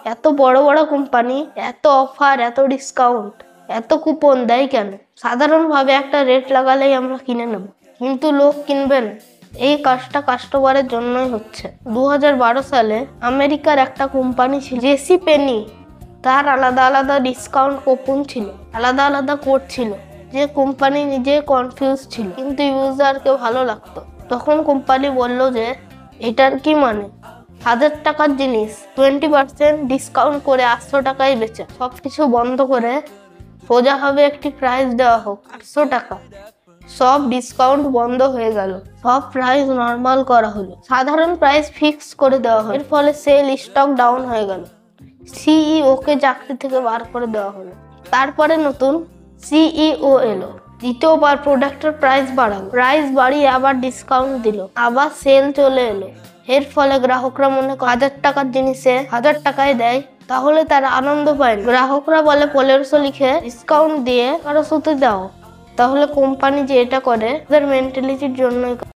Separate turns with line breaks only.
এত বড় বড় কোম্পানি এত অফার, এত ডিসকাউন্ট, এত কুপন দেয় কেন? সাধারণভাবে একটা রেট লাগালেই আমরা কিনে নেব, কিন্তু লোক কিনবে না। এই কাজটা কাস্টমারের জন্যই হচ্ছে। 2012 সালে আমেরিকার একটা কোম্পানি ছিল জেসি পেনি। তার আলাদা আলাদা ডিসকাউন্ট কুপন ছিল, আলাদা আলাদা কোড ছিল, যে কোম্পানি নিজে কনফিউজ ছিল, কিন্তু ইউজারকে ভালো লাগতো। তখন কোম্পানি বলল যে এটার কি মানে, 1000 টাকার জিনিস 20% ডিসকাউন্ট করে 800 টাকায় বেচে। সবকিছু বন্ধ করে সোজাভাবে একটি প্রাইস দেওয়া হোক 800 টাকা। সব ডিসকাউন্ট বন্ধ হয়ে গেল, সব প্রাইস নর্মাল করা হলো, সাধারণ প্রাইস ফিক্স করে দেওয়া হলো। এর ফলে সেল স্টক ডাউন হয়ে গেল, সিইও কে চাকরি থেকে বার করে দেওয়া হলো। তারপরে নতুন সিইও এলো, দ্বিতীয়বার প্রোডাক্টের প্রাইস বাড়ালো, প্রাইস বাড়িয়ে আবার ডিসকাউন্ট দিল, আবার সেল চলে এলো। এর ফলে গ্রাহকরা মনে করে 1000 টাকার জিনিসে 1000 টাকায় দেয়, তাহলে তারা আনন্দ পায়। গ্রাহকরা বলে 1500 লিখে ডিসকাউন্ট দিয়ে 1200 দাও। তাহলে কোম্পানি যে এটা করে তাদের মেন্টালিটির জন্যই।